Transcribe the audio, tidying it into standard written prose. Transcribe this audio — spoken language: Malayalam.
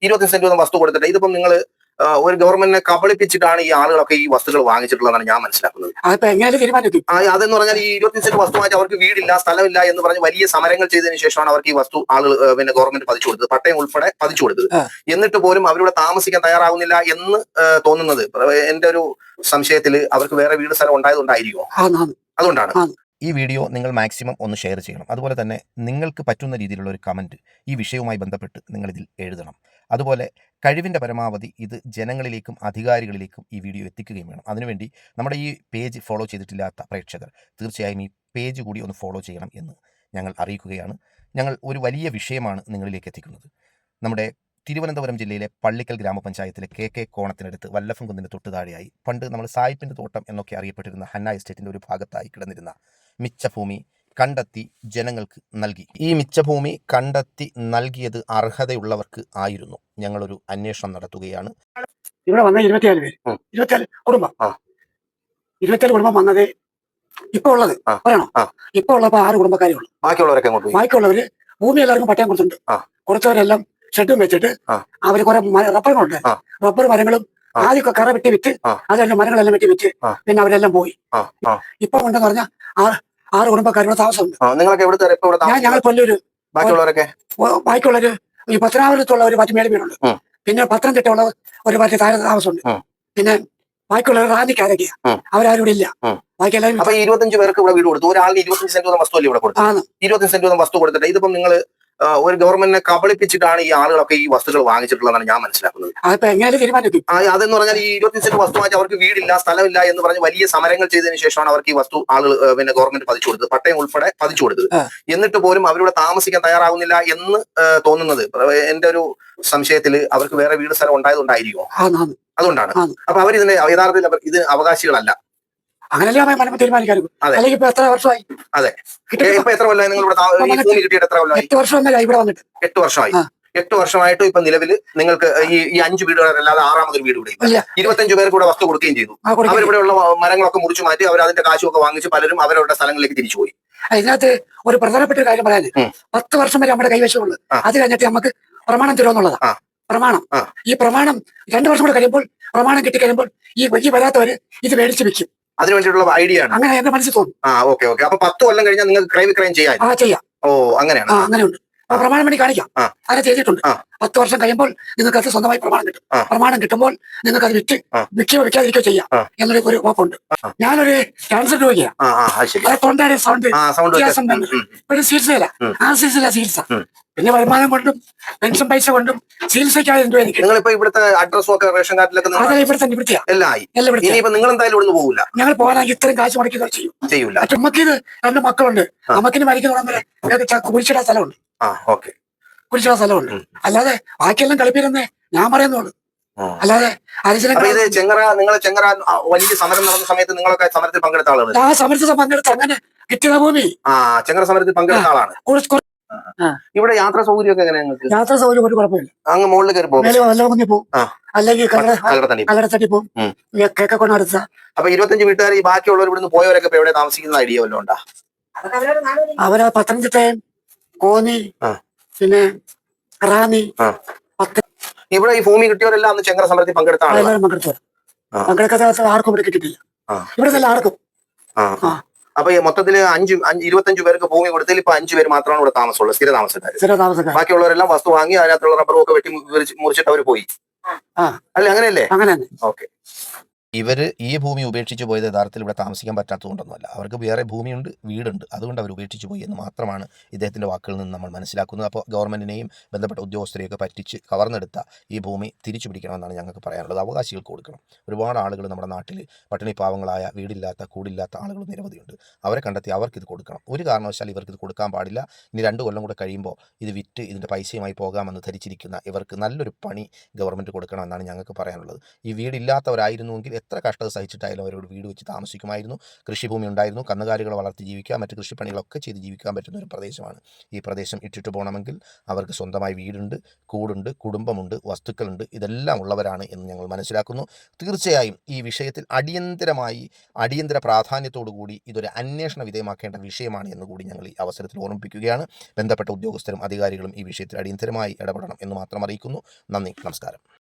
25 സെന്റ് വസ്തു കൊടുത്തിട്ട് ഇതിപ്പം നിങ്ങൾ ഒരു ഗവൺമെന്റിനെ കബളിപ്പിച്ചിട്ടാണ് ഈ ആളുകളൊക്കെ ഈ വസ്തുക്കൾ വാങ്ങിച്ചിട്ടുള്ളതാണ് ഞാൻ മനസ്സിലാക്കുന്നത്. അതെന്ന് പറഞ്ഞാൽ ഈ 25 സെന്റ് വസ്തു വാങ്ങിച്ച് അവർക്ക് വീടില്ല, സ്ഥലമില്ല എന്ന് പറഞ്ഞ് വലിയ സമരങ്ങൾ ചെയ്തതിനു ശേഷമാണ് അവർക്ക് ഈ വസ്തു ആളുകൾ പിന്നെ ഗവൺമെന്റ് പതിച്ചു കൊടുത്തത്, പട്ടയം ഉൾപ്പെടെ പതിച്ചു കൊടുത്തത്. എന്നിട്ട് പോലും അവരിവിടെ താമസിക്കാൻ തയ്യാറാവുന്നില്ല എന്ന് തോന്നുന്നത് എന്റെ ഒരു സംശയത്തിൽ അവർക്ക് വേറെ വീട് സ്ഥലം ഉണ്ടായതുകൊണ്ടായിരിക്കുമോ? അതുകൊണ്ടാണ്. ഈ വീഡിയോ നിങ്ങൾ മാക്സിമം ഒന്ന് ഷെയർ ചെയ്യണം. അതുപോലെ തന്നെ നിങ്ങൾക്ക് പറ്റുന്ന രീതിയിലുള്ള ഒരു കമൻറ്റ് ഈ വിഷയവുമായി ബന്ധപ്പെട്ട് നിങ്ങളിതിൽ എഴുതണം. അതുപോലെ കഴിവിൻ്റെ പരമാവധി ഇത് ജനങ്ങളിലേക്കും അധികാരികളിലേക്കും ഈ വീഡിയോ എത്തിക്കുകയും വേണം. അതിനുവേണ്ടി നമ്മുടെ ഈ പേജ് ഫോളോ ചെയ്തിട്ടില്ലാത്ത പ്രേക്ഷകർ തീർച്ചയായും ഈ പേജ് കൂടി ഒന്ന് ഫോളോ ചെയ്യണം എന്ന് ഞങ്ങൾ അറിയിക്കുകയാണ്. ഞങ്ങൾ ഒരു വലിയ വിഷയമാണ് നിങ്ങളിലേക്ക് എത്തിക്കുന്നത്. നമ്മുടെ തിരുവനന്തപുരം ജില്ലയിലെ പള്ളിക്കൽ ഗ്രാമപഞ്ചായത്തിലെ KK കോണത്തിനടുത്ത് വല്ലഫം കുന്നിന് തൊട്ട് താഴെയായി പണ്ട് നമ്മൾ സായിപ്പിൻ്റെ തോട്ടം എന്നൊക്കെ അറിയപ്പെട്ടിരുന്ന ഹന്ന എസ്റ്റേറ്റിൻ്റെ ഒരു ഭാഗത്തായി കിടന്നിരുന്ന മിച്ചഭൂമി കണ്ടെത്തി ജനങ്ങൾക്ക് നൽകി. ഈ മിച്ചഭൂമി കണ്ടെത്തി നൽകിയത് അർഹതയുള്ളവർക്ക് ആയിരുന്നു. ഞങ്ങളൊരു അന്വേഷണം നടത്തുകയാണ്. ഇവിടെ വന്ന 24 പേര്, 24 കുടുംബം. 24 കുടുംബം വന്നത് ഇപ്പൊ ഉള്ളത് പറയണോ? ഇപ്പൊ ഉള്ളപ്പോ 6 കുടുംബക്കാരേ ഉള്ളൂ. ബാക്കിയുള്ളവര് ഭൂമി എല്ലാവർക്കും പട്ടയം കൊടുത്തിട്ടുണ്ട്. കുറച്ചവരെല്ലാം ഷെഡും വെച്ചിട്ട് അവര് കുറെ റബ്ബറുകളുണ്ട്. റബ്ബർ മരങ്ങളും ആദ്യമൊക്കെ കറ വെട്ടി വിറ്റ് അതെല്ലാം മരങ്ങളെല്ലാം വെട്ടി വിറ്റ് പിന്നെ അവരെല്ലാം പോയി. ഇപ്പൊ ഉണ്ടെന്ന് പറഞ്ഞാൽ 6 കുടുംബക്കാരുടെ താമസമുണ്ട്. ഞങ്ങൾ കൊല്ലൂര്, ബാക്കിയുള്ളവര് ഈ പത്തനാപുരത്തുള്ള ഒരു 10 മേല് വീടുണ്ട്. പിന്നെ പത്തനംതിട്ട ഉള്ള ഒരു 10 താഴെ താമസമുണ്ട്. പിന്നെ ബാക്കിയുള്ളവർ റാന്നിക്കാരൊക്കെയാ, അവരാരും ഇവിടെ ഇല്ല. ബാക്കി എല്ലാവരും 25 പേർക്ക് ഇവിടെ വീട് കൊടുത്തു. ഒരാളിന് 25 സെന്റ് വസ്തു അല്ലേ ഇവിടെ കൊടുത്തു? 25 സെന്റ് വസ്തു കൊടുത്തിട്ട് ഇതിപ്പം നിങ്ങൾ ഒരു ഗവൺമെന്റിനെ കബളിപ്പിച്ചിട്ടാണ് ഈ ആളുകളൊക്കെ ഈ വസ്തുക്കൾ വാങ്ങിച്ചിട്ടുള്ളതാണ് ഞാൻ മനസ്സിലാക്കുന്നത്. അതെന്ന് പറഞ്ഞാൽ ഈ 25 സെന്റ് വസ്തു വാങ്ങിച്ച് അവർക്ക് വീടില്ല, സ്ഥലമില്ല എന്ന് പറഞ്ഞ് വലിയ സമരങ്ങൾ ചെയ്തതിനു ശേഷമാണ് അവർക്ക് ഈ വസ്തു ആളുകൾ പിന്നെ ഗവൺമെന്റ് പതിച്ചു കൊടുത്തത്, പട്ടയം ഉൾപ്പെടെ പതിച്ചു കൊടുത്തത്. എന്നിട്ട് പോലും അവരിവിടെ താമസിക്കാൻ തയ്യാറാവുന്നില്ല എന്ന് തോന്നുന്നത് എന്റെ ഒരു സംശയത്തിൽ അവർക്ക് വേറെ വീട് സ്ഥലം ഉണ്ടായതുകൊണ്ടായിരിക്കുമോ? അതുകൊണ്ടാണ്. അപ്പൊ അവരിതിന്റെ യഥാർത്ഥത്തിൽ ഇത് അവകാശികളല്ല. അങ്ങനെയല്ലേ തീരുമാനിക്കാനും. അല്ലെങ്കിൽ ഇപ്പൊ എത്ര വർഷമായി? അതെ, ഇപ്പൊ എത്ര കൊല്ലമായി നിങ്ങൾ ഭൂമി കിട്ടിയിട്ട്? എത്ര കൊല്ലമായി? 8 വർഷം ഇവിടെ വന്നിട്ട്. 8 വർഷമായി. 8 വർഷമായിട്ട് ഇപ്പൊ നിലവിൽ നിങ്ങൾക്ക് ഈ 5 വീടുകളല്ലാതെ 6ാമതൊരു വീട് ഇവിടെ ഇല്ല. 25 പേർക്ക് കൂടെ വസ്തു കൊടുക്കുകയും ചെയ്തു. അവരിവിടെയുള്ള മരങ്ങളൊക്കെ മുറിച്ചു മാറ്റി അവർ അതിന്റെ കാശുമൊക്കെ വാങ്ങിച്ച് പലരും അവരവരുടെ സ്ഥലങ്ങളിലേക്ക് തിരിച്ചുപോയി. ഇതിനകത്ത് ഒരു പ്രധാനപ്പെട്ട കാര്യം പറയാൻ, 10 വർഷം വരെ നമ്മുടെ കൈവശമുള്ളൂ. അത് കഴിഞ്ഞിട്ട് നമുക്ക് പ്രമാണം തരുമെന്നുള്ളതാ പ്രമാണം. ഈ പ്രമാണം 2 വർഷം കൂടെ കഴിയുമ്പോൾ പ്രമാണം കിട്ടിക്കഴിയുമ്പോൾ ഈ വരാത്തവര് ഇത് മേടിച്ച് വെക്കും. അതിന് വേണ്ടിയിട്ടുള്ള ഐഡിയ ആണ്. അങ്ങനെ എന്റെ മനസ്സിൽ തോന്നും. ഓക്കെ. അപ്പൊ 10 കൊല്ലം കഴിഞ്ഞാൽ നിങ്ങൾക്ക് ക്രയവിക്രയം ചെയ്യാം. ചെയ്യാം. അങ്ങനെയാണ്. അങ്ങനെയുണ്ട്. പ്രമാണം വേണ്ടി കാണിക്കാം. അങ്ങനെ ചെയ്തിട്ടുണ്ട്. 10 വർഷം കഴിയുമ്പോൾ നിങ്ങൾക്ക് അത് സ്വന്തമായി പ്രമാണം കിട്ടും. പ്രമാണം കിട്ടുമ്പോൾ നിങ്ങൾക്ക് അത് വിൽക്കുകയോ വിൽക്കാതിരിക്കുകയോ ചെയ്യാം എന്നൊരു വകുപ്പുണ്ട്. ഞാനൊരു ക്യാൻസർ രോഗിയാണ്. തൊണ്ടയുടെ സൗണ്ട് വ്യത്യാസം ഒരു ചികിത്സയില്ല. ആ ചികിത്സ പിന്നെ വരുമാനം കൊണ്ടും പെൻഷൻ പൈസ കൊണ്ടും ചികിത്സയ്ക്കായി ഇവിടുത്തെ അഡ്രസ്സും ഒക്കെ റേഷൻ കാർഡിലൊക്കെ ഞങ്ങൾ പോകാനായി ഇത്രയും കാശ് മുടക്കുക ചെയ്യൂല. നമുക്കിത് 2 മക്കളുണ്ട്. നമുക്കിന് മരിക്കുന്ന കുരിശിടാൻ സ്ഥലമുണ്ട്. കുരിശിടാൻ സ്ഥലമുണ്ട്. അല്ലാതെ ബാക്കിയെല്ലാം കളിപ്പിരുന്നേ ഞാൻ പറയുന്നുള്ളൂ. അല്ലാതെ ചെങ്ങറ വലിയ സമരം നടന്ന സമയത്ത് നിങ്ങളൊക്കെ സമരത്തിൽ പങ്കെടുത്ത ആളാണ്. ആ സമരത്തിൽ പങ്കെടുത്ത് അങ്ങനെ കിട്ടിയ ഭൂമി ചെങ്ങറ സമരത്തിൽ പങ്കെടുത്ത ആളാണ്. ഇവിടെ യാത്രാ സൗകര്യമൊക്കെ എങ്ങനെയാണ്? യാത്രാ സൗകര്യം ഒരു കുഴപ്പമില്ല. അങ്ങ് മുകളിൽ കയറി പോകും, അല്ലെങ്കിൽ കല്ലടത്തട്ടി പോകും. കേക്കൊക്കെ അടുത്ത. അപ്പൊ 25 വീട്ടുകാർ ഈ ബാക്കിയുള്ളവർ ഇവിടുന്ന് പോയവരൊക്കെ ഇപ്പൊ എവിടെ താമസിക്കുന്ന ഐഡിയ വല്ലതും ഉണ്ടാ? അവര് പത്തനംതിട്ടയും കോന്നി പിന്നെ റാന്നി. ഇവിടെ ഈ ഭൂമി കിട്ടിയവരെല്ലാം അന്ന് ചെങ്ങറ സമരത്തിൽ പങ്കെടുത്ത ആളുകളാണ്. പങ്കെടുക്കാത്ത ആർക്കും ഇവിടെ കിട്ടിയിട്ടില്ല. ഇവിടെ തന്നെ ആർക്കും. അപ്പൊ മൊത്തത്തില് 25 പേർക്ക് ഭൂമി കൊടുത്തതിൽ ഇപ്പൊ 5 പേര് മാത്രമാണ് ഇവിടെ താമസമുള്ളത്, സ്ഥിര താമസക്കാർ. ബാക്കിയുള്ളവരെല്ലാം വസ്തു വാങ്ങി അതിനകത്തുള്ള റബ്ബറും ഒക്കെ വെട്ടി മുറിച്ചിട്ട് അവർ പോയി അല്ലെ? അങ്ങനെയല്ലേ? അങ്ങനെ. ഓക്കെ. ഇവർ ഈ ഭൂമി ഉപേക്ഷിച്ച് പോയത് യഥാർത്ഥത്തിൽ ഇവിടെ താമസിക്കാൻ പറ്റാത്തതുകൊണ്ടൊന്നുമല്ല. അവർക്ക് വേറെ ഭൂമിയുണ്ട്, വീടുണ്ട്, അതുകൊണ്ട് അവർ ഉപേക്ഷിച്ച് പോയി എന്ന് മാത്രമാണ് ഇദ്ദേഹത്തിൻ്റെ വാക്കുകളിൽ നിന്ന് നമ്മൾ മനസ്സിലാക്കുന്നത്. അപ്പോൾ ഗവൺമെൻറ്റിനെയും ബന്ധപ്പെട്ട ഉദ്യോഗസ്ഥരെയൊക്കെ പറ്റിച്ച് കവർന്നെടുത്ത ഈ ഭൂമി തിരിച്ചു പിടിക്കണമെന്നാണ് ഞങ്ങൾക്ക് പറയാനുള്ളത്. അവകാശികൾക്ക് കൊടുക്കണം. ഒരുപാട് ആളുകൾ നമ്മുടെ നാട്ടിൽ പട്ടിണി പാവങ്ങളായ വീടില്ലാത്ത കൂടില്ലാത്ത ആളുകൾ നിരവധിയുണ്ട്. അവരെ കണ്ടെത്തി അവർക്കിത് കൊടുക്കണം. ഒരു കാരണവശാൽ ഇവർക്കിത് കൊടുക്കാൻ പാടില്ല. ഇനി 2 കൊല്ലം കൂടെ കഴിയുമ്പോൾ ഇത് വിറ്റ് ഇതിൻ്റെ പൈസയുമായി പോകാമെന്ന് ധരിച്ചിരിക്കുന്ന ഇവർക്ക് നല്ലൊരു പണി ഗവൺമെൻറ് കൊടുക്കണമെന്നാണ് ഞങ്ങൾക്ക് പറയാനുള്ളത്. ഈ വീടില്ലാത്തവരായിരുന്നുവെങ്കിൽ എത്ര കഷ്ടത സഹിച്ചിട്ടായാലും അവരോട് വീട് വെച്ച് താമസിക്കുമായിരുന്നു. കൃഷിഭൂമി ഉണ്ടായിരുന്നു, കന്നുകാലികളെ വളർത്തി ജീവിക്കുക, മറ്റ് കൃഷിപ്പണികളൊക്കെ ചെയ്ത് ജീവിക്കാൻ പറ്റുന്ന ഒരു പ്രദേശമാണ്. ഈ പ്രദേശം ഇട്ടിട്ട് പോകണമെങ്കിൽ അവർക്ക് സ്വന്തമായി വീടുണ്ട്, കൂടുണ്ട്, കുടുംബമുണ്ട്, വസ്തുക്കളുണ്ട്, ഇതെല്ലാം ഉള്ളവരാണ് എന്ന് ഞങ്ങൾ മനസ്സിലാക്കുന്നു. തീർച്ചയായും ഈ വിഷയത്തിൽ അടിയന്തര പ്രാധാന്യത്തോടു കൂടി ഇതൊരു അന്വേഷണ വിധേയമാക്കേണ്ട വിഷയമാണ് എന്നുകൂടി ഞങ്ങൾ ഈ അവസരത്തിൽ ഓർമ്മിപ്പിക്കുകയാണ്. ബന്ധപ്പെട്ട ഉദ്യോഗസ്ഥരും അധികാരികളും ഈ വിഷയത്തിൽ അടിയന്തരമായി ഇടപെടണം എന്ന് മാത്രം അറിയിക്കുന്നു. നന്ദി, നമസ്കാരം.